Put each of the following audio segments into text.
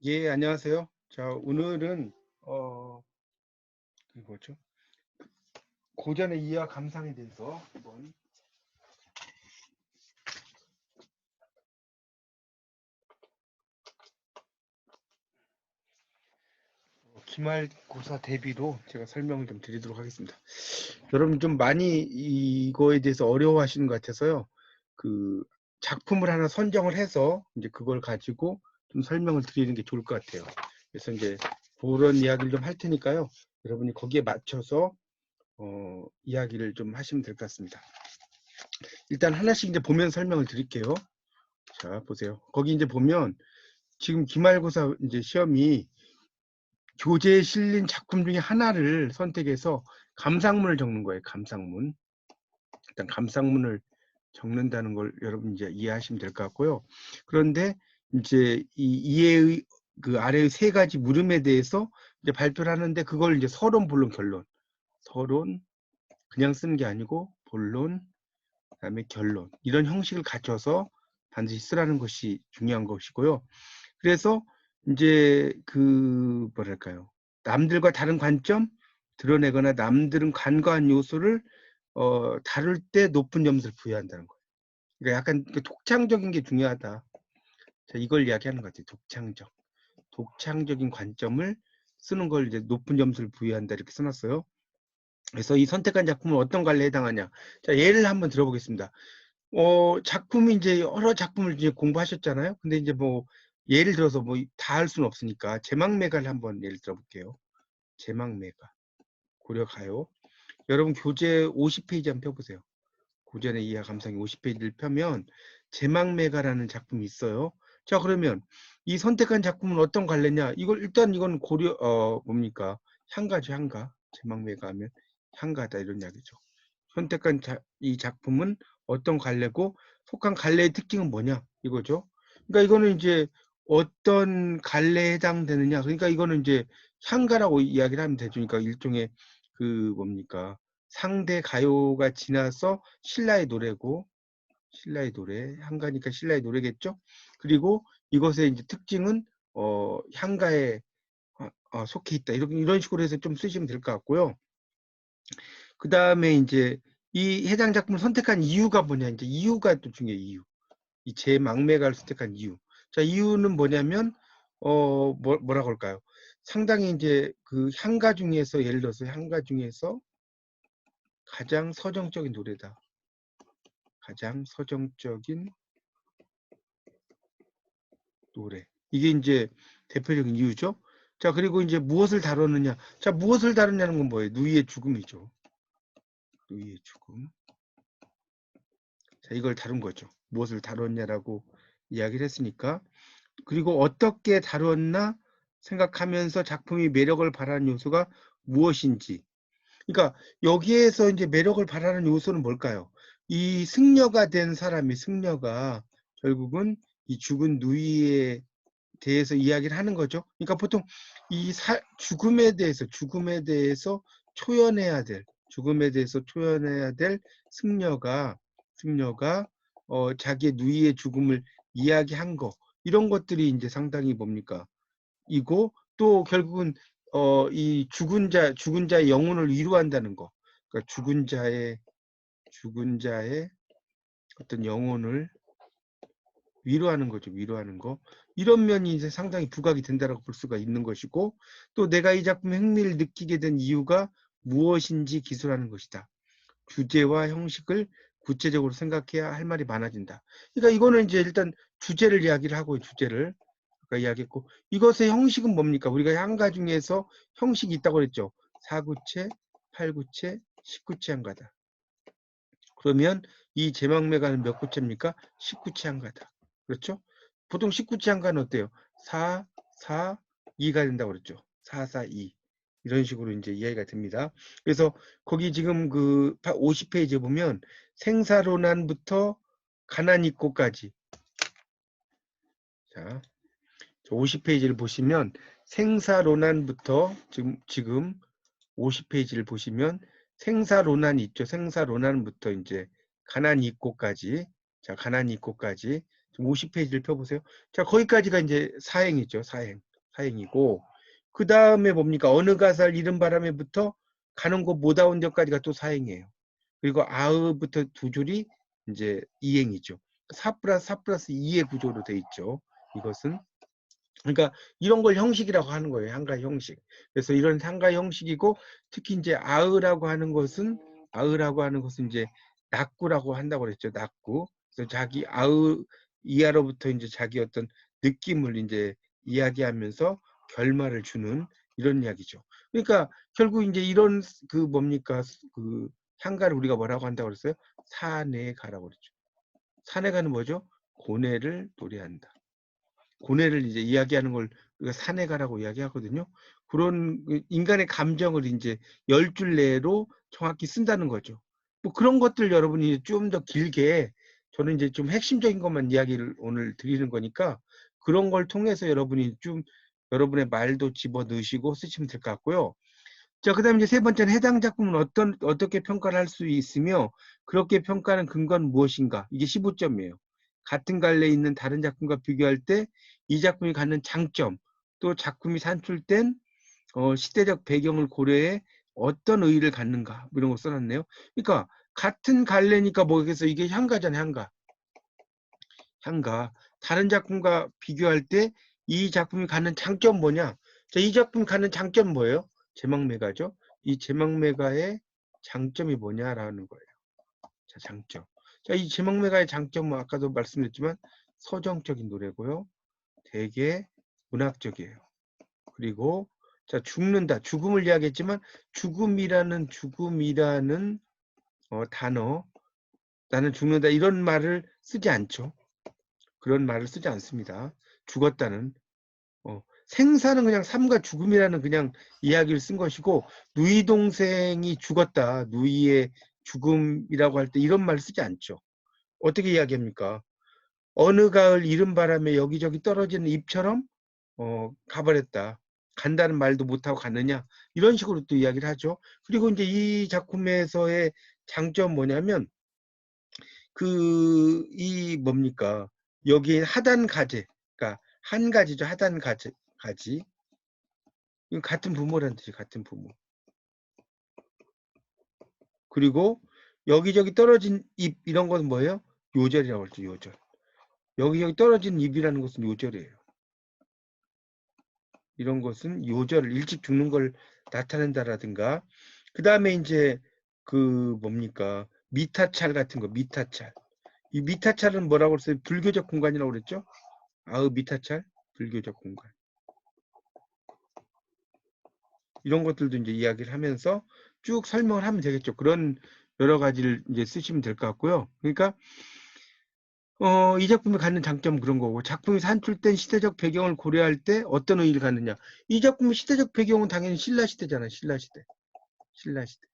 예, 안녕하세요. 자, 오늘은 그 뭐죠? 고전의 이해와 감상에 대해서 한번 기말고사 대비로 제가 설명을 좀 드리도록 하겠습니다. 여러분 좀 많이 이거에 대해서 어려워하시는 것 같아서요. 그 작품을 하나 선정을 해서 이제 그걸 가지고 좀 설명을 드리는 게 좋을 것 같아요. 그래서 이제 그런 이야기를 좀 할 테니까요. 여러분이 거기에 맞춰서 이야기를 좀 하시면 될 것 같습니다. 일단 하나씩 이제 보면 설명을 드릴게요. 자, 보세요. 거기 이제 보면 지금 기말고사 이제 시험이 교재에 실린 작품 중에 하나를 선택해서 감상문을 적는 거예요. 감상문. 일단 감상문을 적는다는 걸 여러분 이제 이해하시면 될 것 같고요. 그런데 이제 이 이해의 그 아래의 세 가지 물음에 대해서 이제 발표를 하는데 그걸 이제 서론, 본론, 결론. 서론 그냥 쓰는 게 아니고 본론, 그다음에 결론. 이런 형식을 갖춰서 반드시 쓰라는 것이 중요한 것이고요. 그래서 이제 그 뭐랄까요? 남들과 다른 관점 드러내거나 남들은 간과한 요소를 다룰 때 높은 점수를 부여한다는 거예요. 그러니까 약간 독창적인 게 중요하다. 자, 이걸 이야기하는 것 같아요. 독창적인 관점을 쓰는 걸 이제 높은 점수를 부여한다 이렇게 써놨어요. 그래서 이 선택한 작품은 어떤 관례에 해당하냐? 자, 예를 한번 들어보겠습니다. 작품이 이제 여러 작품을 이제 공부하셨잖아요. 근데 이제 뭐 예를 들어서 뭐 다 할 수는 없으니까 제막매가를 한번 예를 들어볼게요. 제막매가 고려가요. 여러분 교재 50페이지 한번 펴보세요. 고전의 이해와 감상이 50페이지를 펴면 제막매가라는 작품이 있어요. 자, 그러면 이 선택한 작품은 어떤 관례냐? 이걸 일단 이건 고려 뭡니까? 향가죠, 향가. 제막매가 하면 향가다 이런 이야기죠. 선택한 이 작품은 어떤 갈래고 속한 갈래의 특징은 뭐냐 이거죠. 그러니까 이거는 이제 어떤 갈래에 해당되느냐. 그러니까 이거는 이제 향가라고 이야기를 하면 되죠. 그러니까 일종의 그 뭡니까 상대 가요가 지나서 신라의 노래고 신라의 노래 향가니까 신라의 노래겠죠. 그리고 이것의 이제 특징은 향가에 속해 있다. 이런 식으로 해서 좀 쓰시면 될 것 같고요. 그 다음에 이제 이 해당 작품을 선택한 이유가 뭐냐. 이제 이유가 또 중요해요. 이유. 이 제막매가를 선택한 이유. 자, 이유는 뭐냐면, 뭐라고 할까요? 상당히 이제 그 향가 중에서, 예를 들어서 향가 중에서 가장 서정적인 노래다. 가장 서정적인 노래. 이게 이제 대표적인 이유죠. 자, 그리고 이제 무엇을 다루느냐. 자, 무엇을 다루냐는 건 뭐예요? 누이의 죽음이죠. 누이의 죽음. 자, 이걸 다룬 거죠. 무엇을 다뤘냐라고 이야기를 했으니까. 그리고 어떻게 다뤘나 생각하면서 작품이 매력을 발하는 요소가 무엇인지. 그러니까 여기에서 이제 매력을 발하는 요소는 뭘까요? 이 승려가 된 사람이 승려가 결국은 이 죽은 누이에 대해서 이야기를 하는 거죠. 그러니까 보통 이 죽음에 대해서 초연해야 될 승려가 자기의 누이의 죽음을 이야기한 거 이런 것들이 이제 상당히 뭡니까? 이고 또 결국은 이 죽은 자의 영혼을 위로한다는 거. 그러니까 죽은 자의 어떤 영혼을 위로하는 거죠. 위로하는 거. 이런 면이 이제 상당히 부각이 된다고 볼 수가 있는 것이고 또 내가 이 작품에 흥미를 느끼게 된 이유가 무엇인지 기술하는 것이다. 주제와 형식을 구체적으로 생각해야 할 말이 많아진다. 그러니까 이거는 이제 일단 주제를 이야기를 하고 주제를 아까 이야기했고 이것의 형식은 뭡니까? 우리가 향가 중에서 형식이 있다고 그랬죠. 4구체, 8구체, 10구체 향가다. 그러면 이 제막매가는 몇 구체입니까? 19치 향가다. 그렇죠? 보통 19치 향가는 어때요? 4, 4, 2가 된다고 그랬죠. 4, 4, 2. 이런 식으로 이제 이해가 됩니다. 그래서 거기 지금 그 50페이지에 보면 생사로난부터 가난이꼬까지. 자, 50페이지를 보시면 생사로난부터 지금 50페이지를 보시면 생사로난이 있죠. 생사로난부터 이제 가난이 있고까지. 자, 가난이 있고까지. 50페이지를 펴보세요. 자, 거기까지가 이제 사행이죠. 사행. 사행이고, 그 다음에 뭡니까? 어느 가살 이른 바람에부터 가는 곳 못 아온 데까지가 또 사행이에요. 그리고 아으부터 두 줄이 이제 이행이죠. 4 플러스 4 플러스 2의 구조로 돼 있죠. 이것은. 그러니까 이런 걸 형식이라고 하는 거예요. 한가 형식. 그래서 이런 한가 형식이고, 특히 이제 아으라고 하는 것은 이제 낙구라고 한다고 그랬죠. 낙구. 그래서 자기 아으 이하로부터 이제 자기 어떤 느낌을 이제 이야기하면서 결말을 주는 이런 이야기죠. 그러니까 결국 이제 이런 그 뭡니까? 그 향가를 우리가 뭐라고 한다고 그랬어요? 산에 가라고 그랬죠. 산에 가는 뭐죠? 고뇌를 도래한다. 고뇌를 이제 이야기하는 걸 우리가 산에 가라고 이야기하거든요. 그런 인간의 감정을 이제 10줄 내로 정확히 쓴다는 거죠. 뭐 그런 것들 여러분이 좀 더 길게, 저는 이제 좀 핵심적인 것만 이야기를 오늘 드리는 거니까 그런 걸 통해서 여러분이 좀 여러분의 말도 집어 넣으시고 쓰시면 될 것 같고요. 자, 그 다음에 이제 세 번째는 해당 작품은 어떻게 평가를 할 수 있으며, 그렇게 평가하는 근거는 무엇인가? 이게 15점이에요. 같은 갈래에 있는 다른 작품과 비교할 때 이 작품이 갖는 장점, 또 작품이 산출된 시대적 배경을 고려해 어떤 의의를 갖는가, 뭐 이런 거 써놨네요. 그러니까 같은 갈래니까 뭐겠어? 이게 향가잖아요, 향가. 향가. 다른 작품과 비교할 때 이 작품이 갖는 장점 뭐냐? 자, 이 작품이 갖는 장점 뭐예요? 제막매가죠. 이 제막매가의 장점이 뭐냐라는 거예요. 자, 장점. 자, 이 제막매가의 장점은 아까도 말씀드렸지만 서정적인 노래고요. 되게 문학적이에요. 그리고 자, 죽는다. 죽음을 이야기했지만 죽음이라는 단어, 나는 죽는다 이런 말을 쓰지 않죠. 그런 말을 쓰지 않습니다. 죽었다는. 생사는 그냥 삶과 죽음이라는 그냥 이야기를 쓴 것이고, 누이 동생이 죽었다, 누이의 죽음이라고 할 때 이런 말을 쓰지 않죠. 어떻게 이야기합니까? 어느 가을 이른 바람에 여기저기 떨어지는 잎처럼 가버렸다. 간다는 말도 못하고 갔느냐, 이런 식으로 또 이야기를 하죠. 그리고 이제 이 작품에서의 장점 뭐냐면 이 뭡니까? 여기 하단 가지, 그러니까 한 가지죠. 하단 가지. 이건 같은 부모라는 뜻이 같은 부모. 그리고 여기저기 떨어진 잎 이런 건 뭐예요? 요절이라고 하죠. 요절. 여기저기 떨어진 잎이라는 것은 요절이에요. 이런 것은 요절을 일찍 죽는 걸 나타낸다라든가. 그 다음에 이제 뭡니까? 미타찰 같은 거, 미타찰. 이 미타찰은 뭐라고 그랬어요? 불교적 공간이라고 그랬죠? 아으 미타찰, 불교적 공간. 이런 것들도 이제 이야기를 하면서 쭉 설명을 하면 되겠죠. 그런 여러 가지를 이제 쓰시면 될 것 같고요. 그러니까 이 작품이 갖는 장점은 그런 거고, 작품이 산출된 시대적 배경을 고려할 때 어떤 의의를 갖느냐. 이 작품의 시대적 배경은 당연히 신라시대잖아요. 신라시대. 신라시대.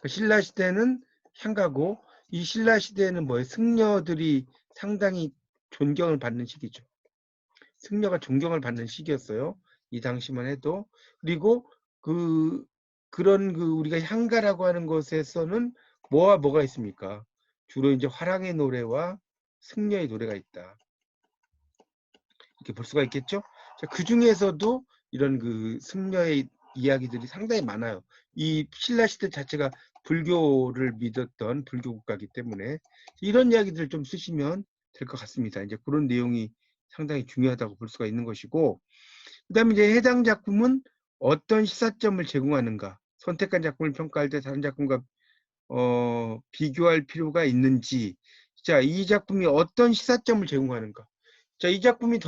신라시대는 향가고, 이 신라시대는 뭐예요? 승려들이 상당히 존경을 받는 시기죠. 승려가 존경을 받는 시기였어요. 이 당시만 해도. 그리고 그런 우리가 향가라고 하는 것에서는 뭐와 뭐가 있습니까? 주로 이제 화랑의 노래와 승려의 노래가 있다. 이렇게 볼 수가 있겠죠? 자, 그 중에서도 이런 승려의 이야기들이 상당히 많아요. 이 신라시대 자체가 불교를 믿었던 불교 국가이기 때문에 이런 이야기들을 좀 쓰시면 될 것 같습니다. 이제 그런 내용이 상당히 중요하다고 볼 수가 있는 것이고, 그 다음에 이제 해당 작품은 어떤 시사점을 제공하는가, 선택한 작품을 평가할 때 다른 작품과 비교할 필요가 있는지, 자, 이 작품이 어떤 시사점을 제공하는가. 자, 이 작품이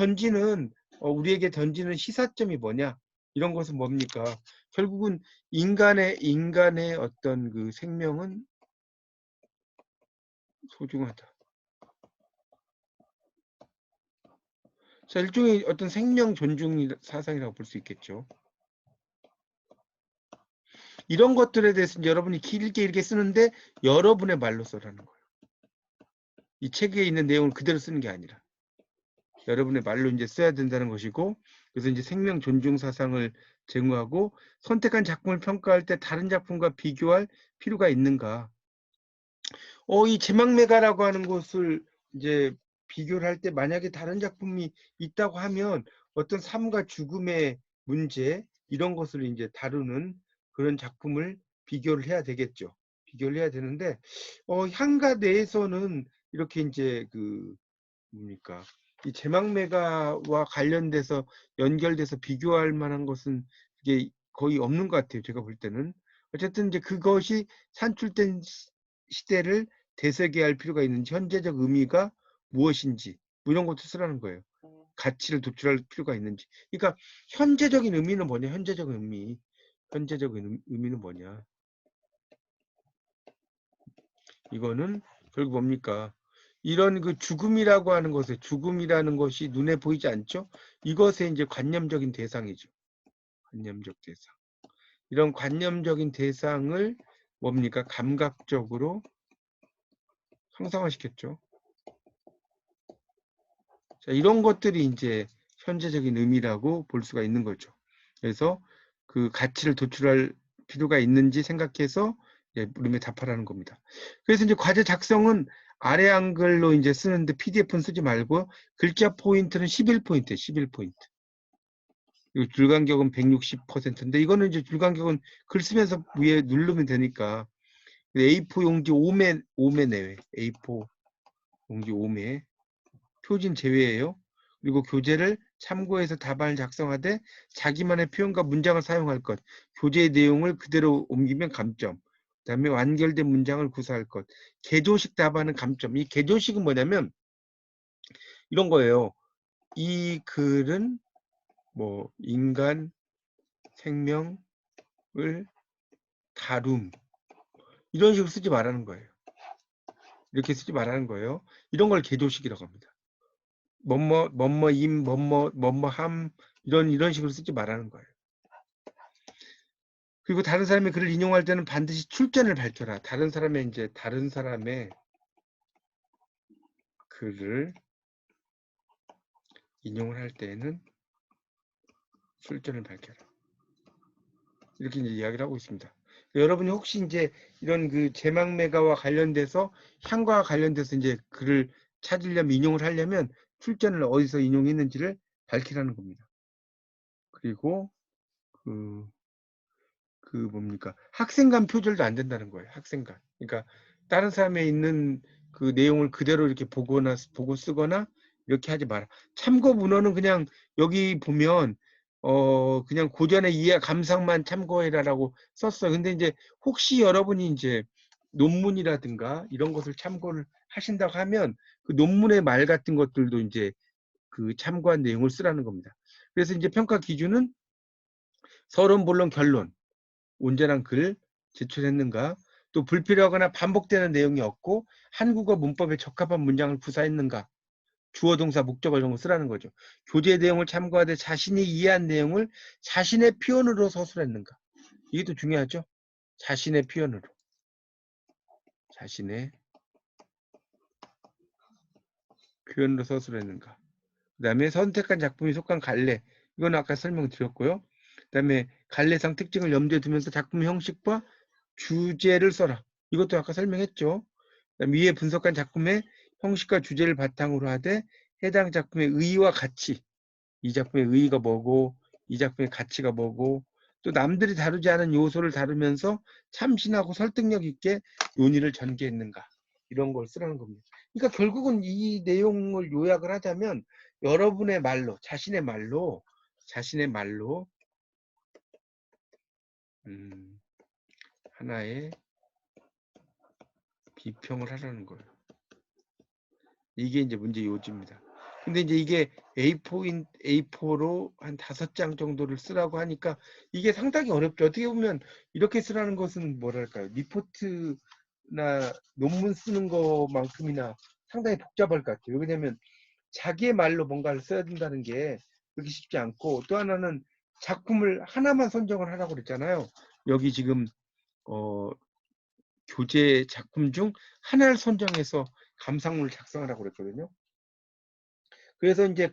우리에게 던지는 시사점이 뭐냐, 이런 것은 뭡니까? 결국은 인간의 어떤 생명은 소중하다. 자, 일종의 어떤 생명 존중 사상이라고 볼 수 있겠죠. 이런 것들에 대해서 여러분이 길게 이렇게 쓰는데 여러분의 말로 써라는 거예요. 이 책에 있는 내용을 그대로 쓰는 게 아니라 여러분의 말로 이제 써야 된다는 것이고, 그래서 이제 생명 존중 사상을 제공하고, 선택한 작품을 평가할 때 다른 작품과 비교할 필요가 있는가. 이 제막매가라고 하는 것을 이제 비교를 할 때 만약에 다른 작품이 있다고 하면 어떤 삶과 죽음의 문제 이런 것을 이제 다루는 그런 작품을 비교를 해야 되겠죠. 비교를 해야 되는데 향가 내에서는 이렇게 이제 그 뭡니까 이 제막매가와 관련돼서 연결돼서 비교할 만한 것은 이게 거의 없는 것 같아요. 제가 볼 때는 어쨌든 이제 그것이 산출된 시대를 되새겨야 할 필요가 있는지 현재적 의미가 무엇인지 뭐 이런 것도 쓰라는 거예요. 가치를 도출할 필요가 있는지. 그러니까 현재적인 의미는 뭐냐? 현재적인 의미. 현재적인 의미는 뭐냐? 이거는 결국 뭡니까? 이런 그 죽음이라고 하는 것에 죽음이라는 것이 눈에 보이지 않죠? 이것의 이제 관념적인 대상이죠. 관념적 대상. 이런 관념적인 대상을 뭡니까? 감각적으로 형상화시켰죠. 자, 이런 것들이 이제 현재적인 의미라고 볼 수가 있는 거죠. 그래서 그 가치를 도출할 필요가 있는지 생각해서 물음에 답하라는 겁니다. 그래서 이제 과제 작성은 아래 한글로 이제 쓰는데 PDF는 쓰지 말고 글자 포인트는 11포인트예요. 11포인트. 그리고 줄 간격은 160%인데 이거는 이제 줄 간격은 글 쓰면서 위에 누르면 되니까 A4 용지 5매 내외. A4 용지 5매. 표준 제외예요. 그리고 교재를 참고해서 답안을 작성하되 자기만의 표현과 문장을 사용할 것. 교재의 내용을 그대로 옮기면 감점. 그다음에 완결된 문장을 구사할 것. 개조식 답안은 감점. 이 개조식은 뭐냐면 이런 거예요. 이 글은 뭐 인간 생명을 다룸 이런 식으로 쓰지 말라는 거예요. 이렇게 쓰지 말라는 거예요. 이런 걸 개조식이라고 합니다. 뭐뭐임 뭐뭐함 이런 식으로 쓰지 말라는 거예요. 그리고 다른 사람의 글을 인용할 때는 반드시 출전을 밝혀라. 다른 사람의 글을 인용을 할 때에는 출전을 밝혀라. 이렇게 이제 이야기를 하고 있습니다. 여러분이 혹시 이제 이런 그 제막매가와 관련돼서 향과 관련돼서 이제 글을 찾으려면 인용을 하려면 출전을 어디서 인용했는지를 밝히라는 겁니다. 그리고 그 뭡니까 학생간 표절도 안 된다는 거예요. 학생간. 그러니까 다른 사람에 있는 그 내용을 그대로 이렇게 보고 쓰거나 이렇게 하지 마라. 참고 문헌은 그냥 여기 보면 그냥 고전의 이해 감상만 참고해라라고 썼어요. 근데 이제 혹시 여러분이 이제 논문이라든가 이런 것을 참고를 하신다고 하면 그 논문의 말 같은 것들도 이제 그 참고한 내용을 쓰라는 겁니다. 그래서 이제 평가 기준은 서론, 본론, 결론 온전한 글 제출했는가, 또 불필요하거나 반복되는 내용이 없고 한국어 문법에 적합한 문장을 구사했는가, 주어 동사 목적어 이런 거 쓰라는 거죠. 교재 내용을 참고하되 자신이 이해한 내용을 자신의 표현으로 서술했는가, 이게 또 중요하죠. 자신의 표현으로 서술했는가. 그 다음에 선택한 작품이 속한 갈래, 이건 아까 설명드렸고요. 그 다음에 갈래상 특징을 염두에 두면서 작품 형식과 주제를 써라. 이것도 아까 설명했죠. 위에 분석한 작품의 형식과 주제를 바탕으로 하되 해당 작품의 의의와 가치, 이 작품의 의의가 뭐고 이 작품의 가치가 뭐고 또 남들이 다루지 않은 요소를 다루면서 참신하고 설득력 있게 논의를 전개했는가, 이런 걸 쓰라는 겁니다. 그러니까 결국은 이 내용을 요약을 하자면 여러분의 말로 자신의 말로 하나의 비평을 하라는 거예요. 이게 이제 문제 요지입니다. 근데 이제 이게 A4로 한 5장 정도를 쓰라고 하니까 이게 상당히 어렵죠. 어떻게 보면 이렇게 쓰라는 것은 뭐랄까요. 리포트나 논문 쓰는 것만큼이나 상당히 복잡할 것 같아요. 왜냐하면 자기의 말로 뭔가를 써야 된다는 게 그렇게 쉽지 않고, 또 하나는 작품을 하나만 선정을 하라고 그랬잖아요. 여기 지금 교재 작품 중 하나를 선정해서 감상문을 작성하라고 그랬거든요. 그래서 이제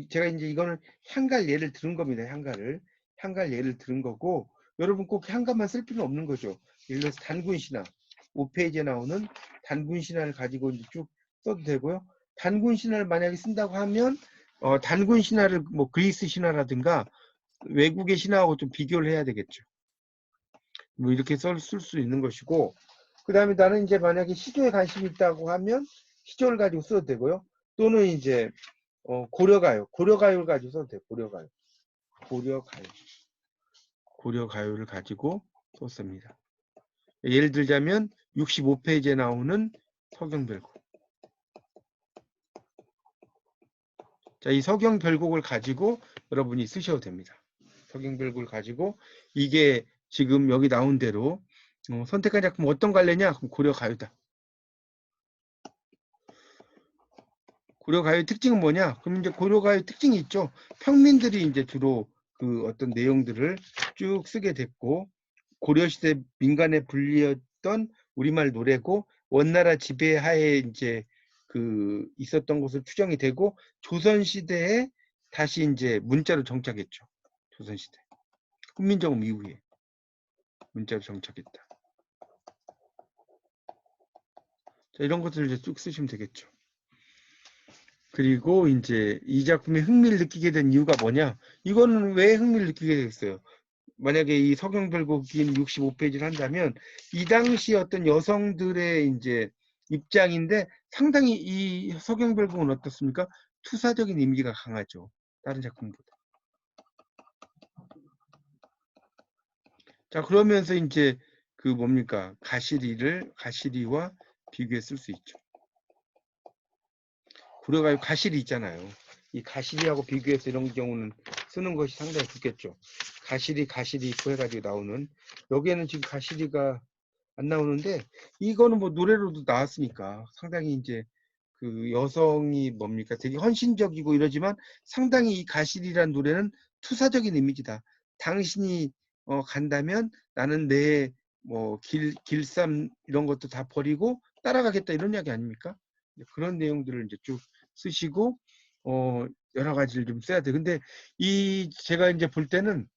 제가 이제 이거는 향갈 예를 들은 겁니다. 향갈 예를 들은 거고, 여러분 꼭 향가만 쓸 필요는 없는 거죠. 예를 들어서 단군 신화 5페이지에 나오는 단군 신화를 가지고 이제 쭉 써도 되고요. 단군 신화를 만약에 쓴다고 하면 단군 신화를 뭐 그리스 신화라든가 외국의 신화하고 좀 비교를 해야 되겠죠. 뭐 이렇게 쓸 수 있는 것이고, 그 다음에 나는 이제 만약에 시조에 관심이 있다고 하면 시조를 가지고 써도 되고요. 또는 이제 고려가요를 가지고 써도 돼요. 고려가요를 가지고 썼습니다. 예를 들자면 65페이지에 나오는 서경별곡. 자, 이 서경별곡을 가지고 여러분이 쓰셔도 됩니다. 서경별곡을 가지고 이게 지금 여기 나온 대로 선택한 작품 어떤 갈래냐? 그럼 고려가요다. 고려가요 특징은 뭐냐? 그럼 이제 고려가요 특징이 있죠. 평민들이 이제 주로 그 어떤 내용들을 쭉 쓰게 됐고, 고려시대 민간에 불리었던 우리말 노래고, 원나라 지배하에 이제 그 있었던 것으로 추정이 되고, 조선시대에 다시 이제 문자로 정착했죠. 조선시대. 훈민정음 이후에 문자로 정착했다. 자, 이런 것들을 이제 쭉 쓰시면 되겠죠. 그리고 이제 이 작품에 흥미를 느끼게 된 이유가 뭐냐? 이거는 왜 흥미를 느끼게 됐어요? 만약에 이 서경별곡인 65페이지를 한다면 이 당시 어떤 여성들의 이제 입장인데 상당히 이 서경별곡은 어떻습니까? 투사적인 이미지가 강하죠. 다른 작품보다. 자, 그러면서 이제 그 뭡니까? 가시리와 비교해 쓸 수 있죠. 고려가요 가시리 있잖아요. 이 가시리하고 비교해서 이런 경우는 쓰는 것이 상당히 좋겠죠. 가시리 있고 해가지고 나오는, 여기에는 지금 가시리가 안 나오는데 이거는 뭐 노래로도 나왔으니까 상당히 이제 그 여성이 뭡니까 되게 헌신적이고 이러지만 상당히 이 가시리란 노래는 투사적인 이미지다. 당신이 간다면 나는 내 뭐 길쌈 이런 것도 다 버리고 따라가겠다 이런 이야기 아닙니까? 그런 내용들을 이제 쭉 쓰시고 여러 가지를 좀 써야 돼. 근데 이 제가 이제 볼 때는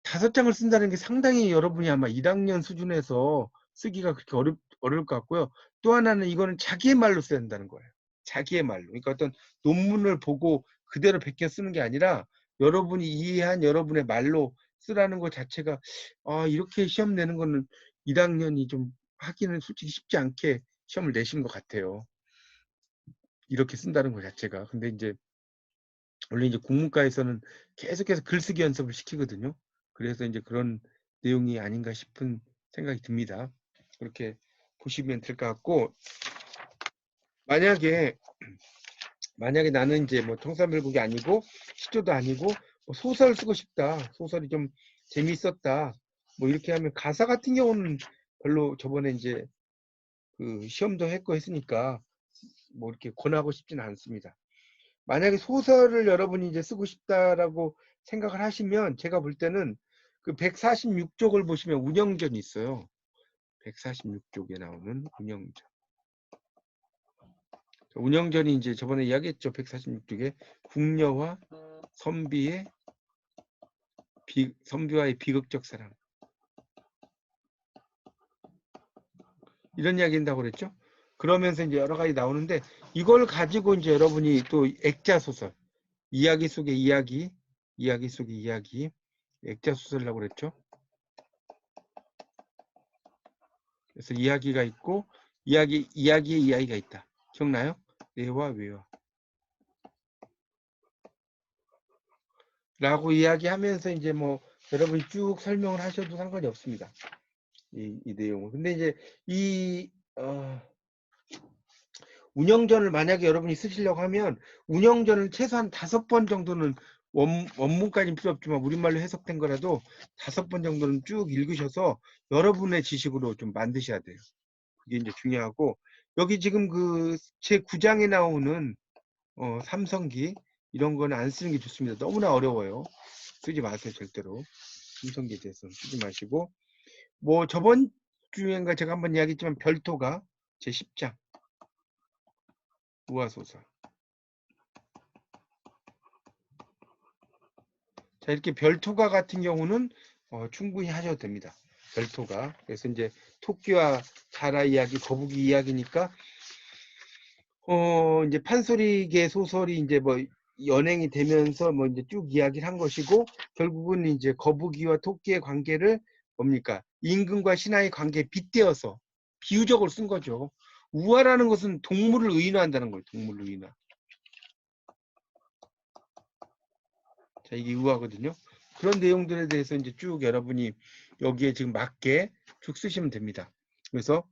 5장을 쓴다는 게 상당히 여러분이 아마 1학년 수준에서 쓰기가 그렇게 어려울 것 같고요. 또 하나는 이거는 자기의 말로 써야 된다는 거예요. 자기의 말로. 그러니까 어떤 논문을 보고 그대로 베껴 쓰는 게 아니라 여러분이 이해한 여러분의 말로 쓰라는 것 자체가 이렇게 시험 내는 거는 1학년이 좀 하기는 솔직히 쉽지 않게 시험을 내신 것 같아요. 이렇게 쓴다는 것 자체가. 근데 이제 원래 이제 국문과에서는 계속해서 글쓰기 연습을 시키거든요. 그래서 이제 그런 내용이 아닌가 싶은 생각이 듭니다. 그렇게 보시면 될 것 같고, 만약에 나는 이제 뭐 통사별곡이 아니고 시조도 아니고 뭐 소설 쓰고 싶다, 소설이 좀 재미있었다, 뭐 이렇게 하면 가사 같은 경우는 별로 저번에 이제 그 시험도 했고 했으니까 뭐 이렇게 권하고 싶지는 않습니다. 만약에 소설을 여러분이 이제 쓰고 싶다라고 생각을 하시면 제가 볼 때는 그 146쪽을 보시면 운영전이 있어요. 146쪽에 나오는 운영전. 운영전이 이제 저번에 이야기했죠. 146쪽에 궁녀와 선비와의 비극적 사랑. 이런 이야기 한다고 그랬죠. 그러면서 이제 여러 가지 나오는데 이걸 가지고 이제 여러분이 또 액자 소설, 이야기 속의 이야기 속의 이야기, 액자 소설이라고 그랬죠. 그래서 이야기가 있고 이야기에 이야기가 있다. 기억나요? 내와 외와. 라고 이야기하면서 이제 뭐 여러분이 쭉 설명을 하셔도 상관이 없습니다. 이 내용을. 근데 이제 이 운영전을 만약에 여러분이 쓰시려고 하면 운영전을 최소한 5번 정도는 원문까지는 필요 없지만 우리말로 해석된 거라도 5번 정도는 쭉 읽으셔서 여러분의 지식으로 좀 만드셔야 돼요. 그게 이제 중요하고, 여기 지금 그 제 9장에 나오는 삼성기 이런 거는 안 쓰는 게 좋습니다. 너무나 어려워요. 쓰지 마세요. 절대로. 삼성기에 대해서 쓰지 마시고, 뭐 저번 주엔가 제가 한번 이야기했지만 별토가 제 10장 우화소설. 자, 이렇게 별토가 같은 경우는 충분히 하셔도 됩니다. 별토가. 그래서 이제 토끼와 자라 이야기, 거북이 이야기니까 이제 판소리계 소설이 이제 뭐 연행이 되면서 뭐 이제 쭉 이야기를 한 것이고, 결국은 이제 거북이와 토끼의 관계를 뭡니까? 임금과 신하의 관계에 빗대어서 비유적으로 쓴 거죠. 우화라는 것은 동물을 의인화한다는 거예요. 동물을 의인화. 자, 이게 우화거든요. 그런 내용들에 대해서 이제 쭉 여러분이 여기에 지금 맞게 쭉 쓰시면 됩니다. 그래서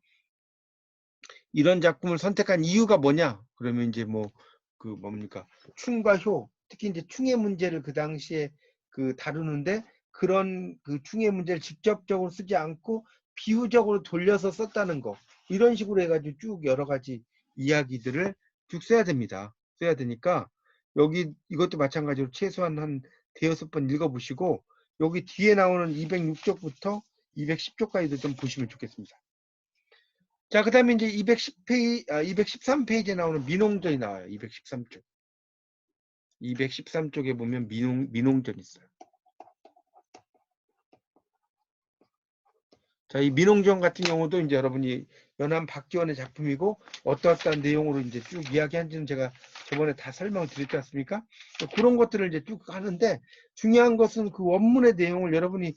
이런 작품을 선택한 이유가 뭐냐? 그러면 이제 뭐 그 뭡니까? 충과 효, 특히 이제 충의 문제를 그 당시에 그 다루는데, 그런 그 충의 문제를 직접적으로 쓰지 않고 비유적으로 돌려서 썼다는 거. 이런 식으로 해가지고 쭉 여러 가지 이야기들을 쭉 써야 됩니다. 써야 되니까 여기 이것도 마찬가지로 최소한 한 대여섯 번 읽어보시고, 여기 뒤에 나오는 206쪽부터 210쪽까지도 좀 보시면 좋겠습니다. 자, 그 다음에 이제 213페이지에 나오는 민홍전이 나와요. 213쪽. 213쪽에 보면 민홍전이 있어요. 자, 이 민홍전 같은 경우도 이제 여러분이 연암 박기원의 작품이고, 어떠한 내용으로 이제 쭉 이야기한지는 제가 저번에 다 설명을 드렸지 않습니까? 그런 것들을 이제 쭉 하는데, 중요한 것은 그 원문의 내용을 여러분이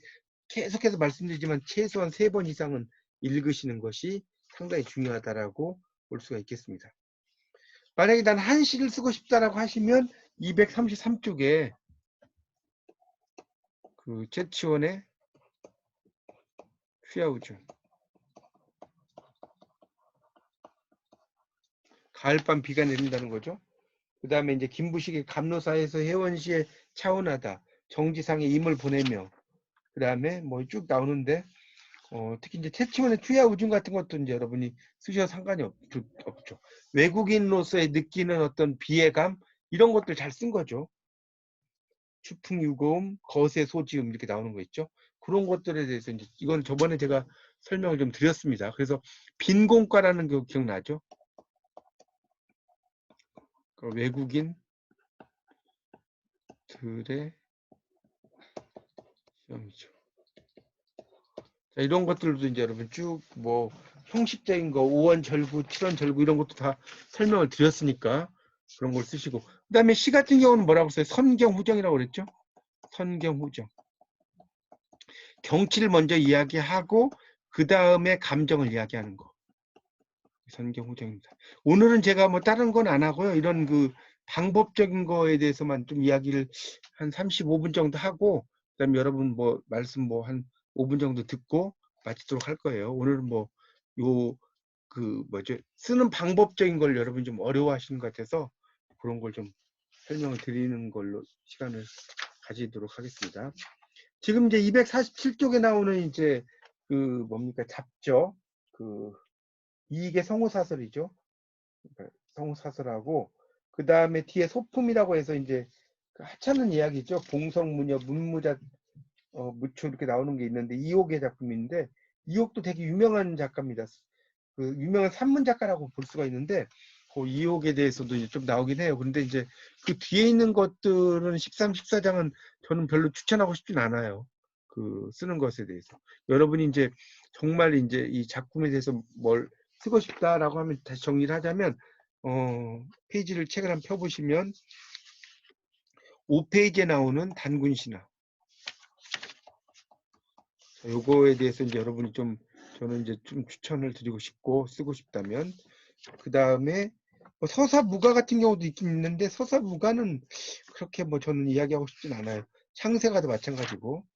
계속해서 말씀드리지만 최소한 3번 이상은 읽으시는 것이 상당히 중요하다라고 볼 수가 있겠습니다. 만약에 난 한시를 쓰고 싶다라고 하시면 233쪽에 그 최치원의 휘하우즈, 가을밤 비가 내린다는 거죠. 그 다음에 이제 김부식의 감로사에서 혜원시에 차원하다, 정지상에 임을 보내며, 그 다음에 뭐 쭉 나오는데, 특히 이제 최치원의 투야 우중 같은 것도 이제 여러분이 쓰셔도 상관이 없죠. 외국인으로서의 느끼는 어떤 비애감, 이런 것들 잘 쓴 거죠. 추풍유고음, 거세 소지음 이렇게 나오는 거 있죠. 그런 것들에 대해서 이제 이건 저번에 제가 설명을 좀 드렸습니다. 그래서 빈공과라는 거 기억나죠? 그 외국인들의 시험이죠. 자, 이런 것들도 이제 여러분 쭉 뭐 형식적인 거 5원 절구, 7원 절구 이런 것도 다 설명을 드렸으니까 그런 걸 쓰시고, 그 다음에 시 같은 경우는 뭐라고 써요? 선경후정이라고 그랬죠? 선경후정. 경치를 먼저 이야기하고 그 다음에 감정을 이야기하는 거. 선경후정입니다. 오늘은 제가 뭐 다른 건 안 하고요. 이런 그 방법적인 거에 대해서만 좀 이야기를 한 35분 정도 하고, 그다음에 여러분 뭐 말씀 뭐 한 5분 정도 듣고 마치도록 할 거예요. 오늘은 뭐 요 그 뭐죠? 쓰는 방법적인 걸 여러분 좀 어려워하시는 것 같아서 그런 걸 좀 설명을 드리는 걸로 시간을 가지도록 하겠습니다. 지금 이제 247쪽에 나오는 이제 그 뭡니까? 잡죠. 그 이게 성우사설이죠. 성우사설하고 그 다음에 뒤에 소품이라고 해서 이제 그 하찮은 이야기죠. 봉성무녀, 문무자, 무초 이렇게 나오는 게 있는데 이옥의 작품인데, 이옥도 되게 유명한 작가입니다. 그 유명한 산문 작가라고 볼 수가 있는데 그 이옥에 대해서도 이제 좀 나오긴 해요. 그런데 이제 그 뒤에 있는 것들은 13, 14장은 저는 별로 추천하고 싶진 않아요. 그 쓰는 것에 대해서. 여러분이 이제 정말 이제 이 작품에 대해서 뭘 쓰고 싶다라고 하면 다시 정리를 하자면, 페이지를 책을 한번 펴보시면 5페이지에 나오는 단군신화. 요거에 대해서 이제 여러분이 좀 저는 이제 좀 추천을 드리고 싶고 쓰고 싶다면, 그 다음에 뭐 서사무가 같은 경우도 있긴 있는데 서사무가는 그렇게 뭐 저는 이야기하고 싶진 않아요. 창세가도 마찬가지고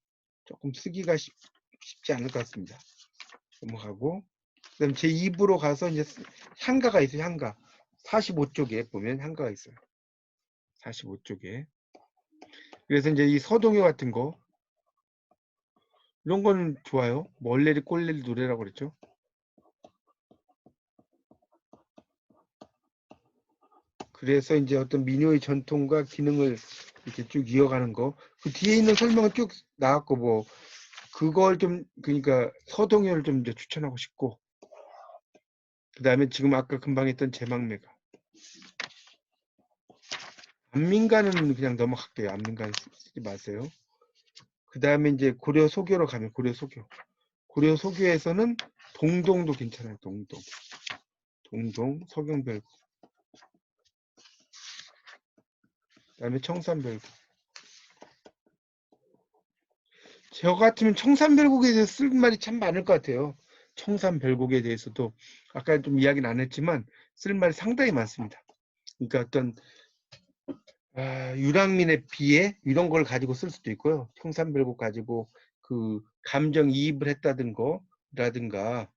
조금 쓰기가 쉽지 않을 것 같습니다. 넘어가고, 그다음 제 2부로 가서 이제 향가가 있어요. 향가 45쪽에 보면 향가가 있어요. 45쪽에. 그래서 이제 이 서동요 같은 거 이런 거는 좋아요. 멀레리 꼴레리 노래라고 그랬죠. 그래서 이제 어떤 민요의 전통과 기능을 이렇게 쭉 이어가는 거. 그 뒤에 있는 설명은 쭉 나왔고 뭐 그걸 좀 그러니까 서동요를 좀 이제 추천하고 싶고, 그 다음에 지금 아까 금방 했던 제망매가. 안민가는 그냥 넘어갈게요. 안민가는 쓰지 마세요. 그 다음에 이제 고려 소교로 가면 고려 소교. 고려 소교에서는 동동도 괜찮아요. 동동, 서경별. 그다음에 청산별곡. 저 같으면 청산별곡에 대해서 쓸 말이 참 많을 것 같아요. 청산별곡에 대해서도 아까 좀 이야기는 안 했지만 쓸 말이 상당히 많습니다. 그러니까 어떤 유랑민의 비애 이런 걸 가지고 쓸 수도 있고요. 청산별곡 가지고 그 감정이입을 했다든 거라든가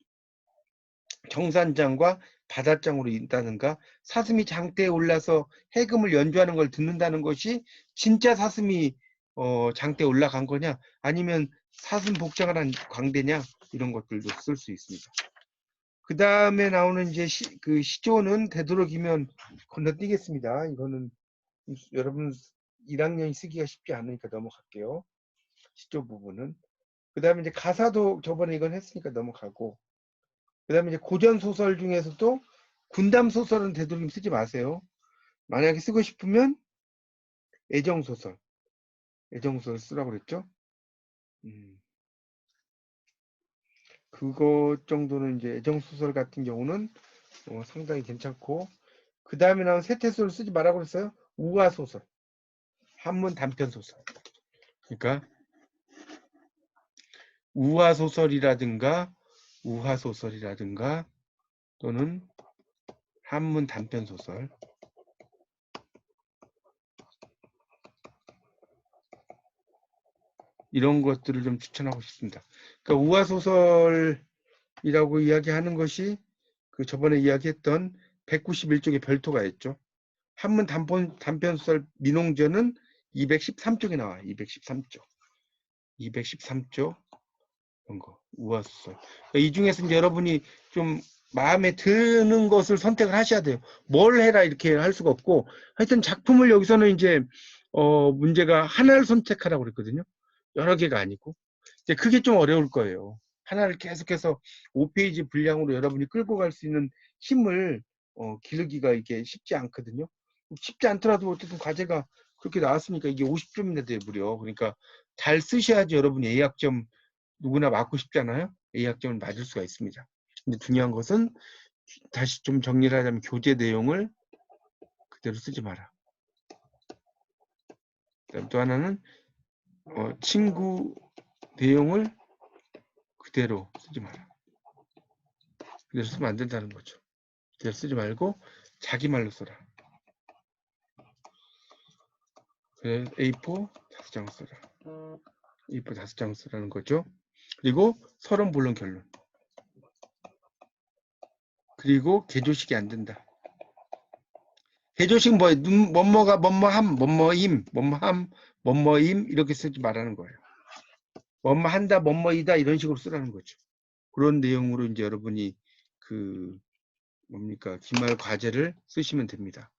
정산장과 바닷장으로 있다든가 사슴이 장대에 올라서 해금을 연주하는 걸 듣는다는 것이 진짜 사슴이 장대에 올라간 거냐 아니면 사슴 복장을 한 광대냐 이런 것들도 쓸 수 있습니다. 그 다음에 나오는 이제 그 시조는 되도록이면 건너뛰겠습니다. 이거는 여러분 1학년이 쓰기가 쉽지 않으니까 넘어갈게요. 시조 부분은. 그 다음에 이제 가사도 저번에 이건 했으니까 넘어가고 그 다음에 이제 고전 소설 중에서도 군담 소설은 되도록이면 쓰지 마세요. 만약에 쓰고 싶으면 애정소설 쓰라고 그랬죠. 그거 정도는 이제 애정소설 같은 경우는 상당히 괜찮고 그 다음에 나온 세태소설 쓰지 말라고 그랬어요. 우화소설, 한문 단편소설. 그러니까 우화소설이라든가 우화소설이라든가 또는 한문 단편소설 이런 것들을 좀 추천하고 싶습니다. 그러니까 우화소설이라고 이야기하는 것이 그 저번에 이야기했던 191쪽의 별토가 있죠. 한문 단편소설 민홍전은 213쪽에 나와. 213쪽. 213쪽 이런 거 우화소설. 그러니까 이 중에서 이제 여러분이 좀 마음에 드는 것을 선택을 하셔야 돼요. 뭘 해라 이렇게 할 수가 없고 하여튼 작품을 여기서는 이제 문제가 하나를 선택하라고 그랬거든요. 여러 개가 아니고 이제 그게 좀 어려울 거예요. 하나를 계속해서 5페이지 분량으로 여러분이 끌고 갈 수 있는 힘을 기르기가 이게 쉽지 않거든요. 쉽지 않더라도 어쨌든 과제가 그렇게 나왔으니까 이게 50점이나 돼요, 무려. 그러니까 잘 쓰셔야지 여러분이 A학점 누구나 맞고 싶잖아요. A학점을 맞을 수가 있습니다. 근데 중요한 것은 다시 좀 정리를 하자면 교재 내용을 그대로 쓰지 마라. 그다음 또 하나는 친구 내용을 그대로 쓰지 마라. 그대로 쓰면 안 된다는 거죠. 그대로 쓰지 말고 자기 말로 써라. 그래 A4 5장 써라. A4 5장 쓰라는 거죠. 그리고 서론 본론 결론. 그리고 개조식이 안 된다. 개조식 뭐예요? 뭐뭐가 뭐뭐함, 뭐뭐임, 뭐뭐함, 뭐뭐임 이렇게 쓰지 말라는 거예요. 뭐뭐한다, 뭐뭐이다 이런 식으로 쓰라는 거죠. 그런 내용으로 이제 여러분이 그 뭡니까 기말 과제를 쓰시면 됩니다.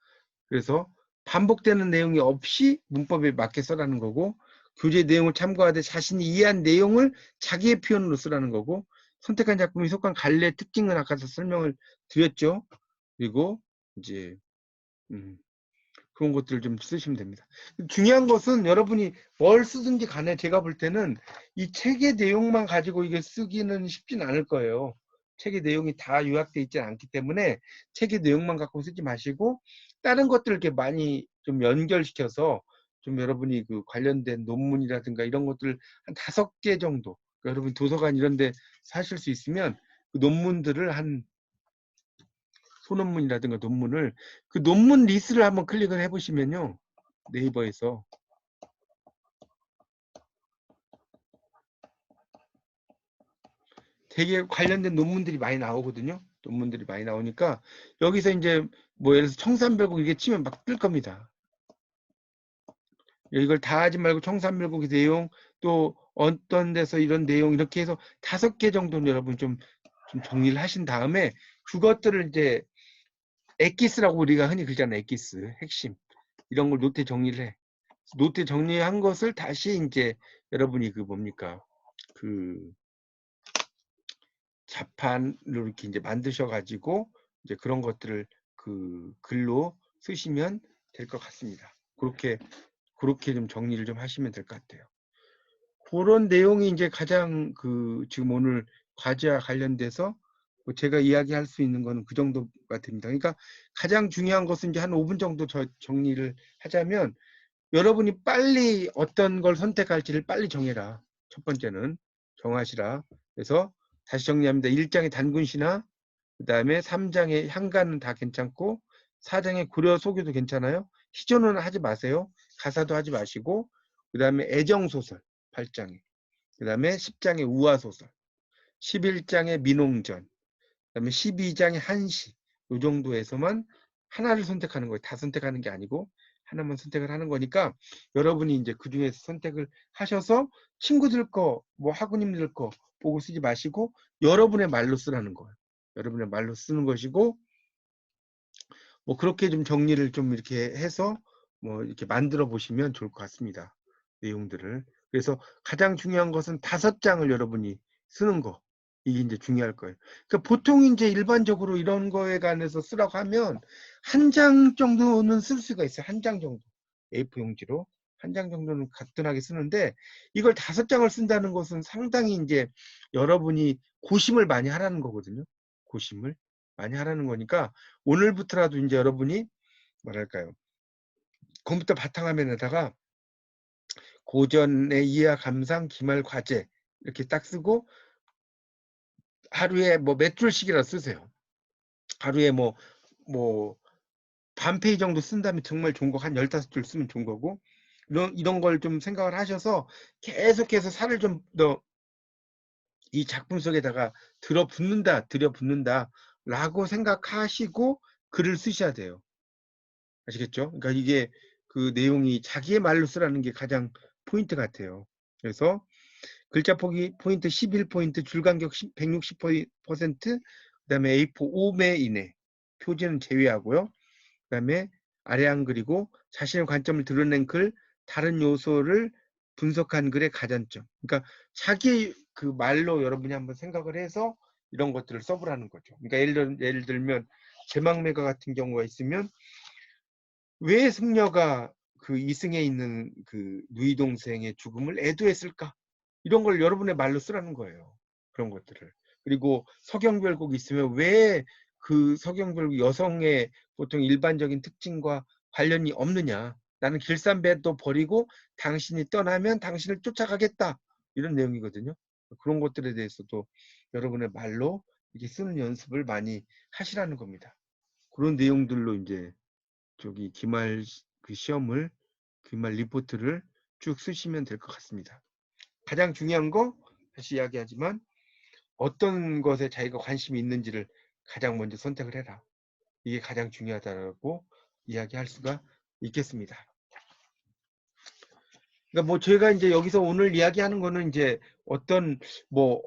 그래서 반복되는 내용이 없이 문법에 맞게 써라는 거고 교재 내용을 참고하되 자신이 이해한 내용을 자기의 표현으로 쓰라는 거고 선택한 작품이 속한 갈래 특징은 아까도 설명을 드렸죠. 그리고 이제 그런 것들을 좀 쓰시면 됩니다. 중요한 것은 여러분이 뭘 쓰든지 간에 제가 볼 때는 이 책의 내용만 가지고 이게 쓰기는 쉽진 않을 거예요. 책의 내용이 다 요약되어 있지 않기 때문에 책의 내용만 갖고 쓰지 마시고 다른 것들을 이렇게 많이 좀 연결시켜서 좀 여러분이 그 관련된 논문이라든가 이런 것들을 한 5개 정도 그러니까 여러분 도서관 이런 데 사실 수 있으면 그 논문들을 한 소논문이라든가 논문을 그 논문 리스트를 한번 클릭을 해보시면요. 네이버에서 되게 관련된 논문들이 많이 나오거든요. 논문들이 많이 나오니까 여기서 이제 뭐 예를 들어서 청산별곡 이게 치면 막 뜰 겁니다. 이걸 다 하지 말고 청산별곡의 내용 또 어떤 데서 이런 내용 이렇게 해서 5개 정도는 여러분 좀 정리를 하신 다음에 그것들을 이제 엑기스라고 우리가 흔히 그러잖아요. 엑기스 핵심 이런 걸 노트에 정리를 해. 노트 정리한 것을 다시 이제 여러분이 그 뭡니까 그 자판으로 이렇게 이제 만드셔 가지고 이제 그런 것들을 그 글로 쓰시면 될 것 같습니다. 그렇게 좀 정리를 좀 하시면 될 것 같아요. 그런 내용이 이제 가장 그 지금 오늘 과제와 관련돼서 뭐 제가 이야기할 수 있는 거는 그 정도가 됩니다. 그러니까 가장 중요한 것은 이제 한 5분 정도 정리를 하자면 여러분이 빨리 어떤 걸 선택할지를 빨리 정해라. 첫 번째는 정하시라. 그래서 다시 정리합니다. 1장의 단군시나 그 다음에 3장의 향가는 다 괜찮고 4장의 구려 소교도 괜찮아요. 시조는 하지 마세요. 가사도 하지 마시고 그 다음에 애정소설 8장에 그 다음에 10장의 우화소설 11장의 민홍전 그 다음에 12장의 한시 이 정도에서만 하나를 선택하는 거예요. 다 선택하는 게 아니고 하나만 선택을 하는 거니까 여러분이 이제 그 중에서 선택을 하셔서 친구들 거, 뭐 학우님들 거 보고 쓰지 마시고 여러분의 말로 쓰라는 거예요. 여러분의 말로 쓰는 것이고 뭐 그렇게 좀 정리를 좀 이렇게 해서 뭐 이렇게 만들어 보시면 좋을 것 같습니다. 내용들을. 그래서 가장 중요한 것은 5장을 여러분이 쓰는 거. 이게 이제 중요할 거예요. 그러니까 보통 이제 일반적으로 이런 거에 관해서 쓰라고 하면 한 장 정도는 쓸 수가 있어요. 한 장 정도. A4 용지로. 한 장 정도는 가뿐하게 쓰는데 이걸 5장을 쓴다는 것은 상당히 이제 여러분이 고심을 많이 하라는 거거든요. 고심을 많이 하라는 거니까 오늘부터라도 이제 여러분이 뭐랄까요. 컴퓨터 바탕화면에다가 고전의 이해 감상 기말 과제 이렇게 딱 쓰고 하루에 뭐 몇 줄씩이라 쓰세요. 하루에 뭐 반 페이지 정도 쓴다면 정말 좋은 거 한 15줄 쓰면 좋은 거고 이런 걸 좀 생각을 하셔서 계속해서 살을 좀 더 이 작품 속에다가 들여붓는다 라고 생각하시고 글을 쓰셔야 돼요. 아시겠죠? 그러니까 이게 그 내용이 자기의 말로 쓰라는 게 가장 포인트 같아요. 그래서 글자 포인트 11포인트, 줄간격 160%, 그다음에 A4 5매 이내, 표지는 제외하고요. 그다음에 아래 한 글이고 자신의 관점을 드러낸 글, 다른 요소를 분석한 글의 가산점. 그러니까 자기 그 말로 여러분이 한번 생각을 해서 이런 것들을 써보라는 거죠. 그러니까 예를 들면 제망매가 같은 경우가 있으면 왜 승려가 그 이승에 있는 그 누이 동생의 죽음을 애도했을까? 이런 걸 여러분의 말로 쓰라는 거예요. 그런 것들을. 그리고 서경별곡이 있으면 왜 그 서경별곡 여성의 보통 일반적인 특징과 관련이 없느냐. 나는 길쌈배도 버리고 당신이 떠나면 당신을 쫓아가겠다. 이런 내용이거든요. 그런 것들에 대해서도 여러분의 말로 이렇게 쓰는 연습을 많이 하시라는 겁니다. 그런 내용들로 이제 저기 기말 그 시험을 기말 리포트를 쭉 쓰시면 될 것 같습니다. 가장 중요한 거 다시 이야기하지만 어떤 것에 자기가 관심이 있는지를 가장 먼저 선택을 해라. 이게 가장 중요하다고 이야기할 수가 있겠습니다. 그러니까 뭐 제가 이제 여기서 오늘 이야기하는 거는 이제 어떤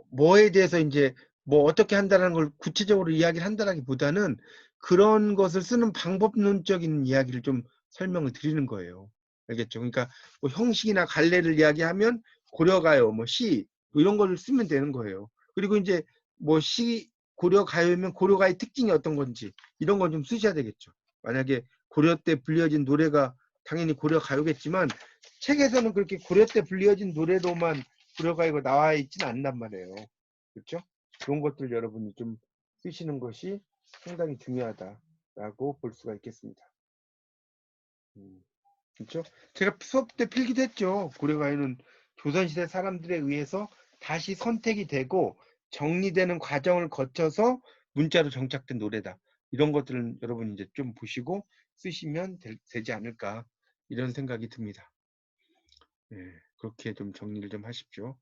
뭐에 대해서 이제 뭐 어떻게 한다는 걸 구체적으로 이야기를 한다라기보다는 그런 것을 쓰는 방법론적인 이야기를 좀 설명을 드리는 거예요. 알겠죠? 그러니까 뭐 형식이나 갈래를 이야기하면 고려가요, 뭐 시, 뭐 이런 걸 쓰면 되는 거예요. 그리고 이제 뭐 시, 고려가요면 고려가의 특징이 어떤 건지 이런 건 좀 쓰셔야 되겠죠. 만약에 고려 때 불려진 노래가 당연히 고려가요겠지만 책에서는 그렇게 고려 때 불려진 노래로만 고려가요가 나와 있지는 않단 말이에요. 그렇죠? 그런 것들 여러분이 좀 쓰시는 것이 상당히 중요하다라고 볼 수가 있겠습니다. 그렇죠? 제가 수업 때 필기도 했죠. 고려가요는 조선시대 사람들에 의해서 다시 선택이 되고 정리되는 과정을 거쳐서 문자로 정착된 노래다. 이런 것들은 여러분 이제 좀 보시고 쓰시면 되지 않을까 이런 생각이 듭니다. 네, 그렇게 좀 정리를 좀 하십시오.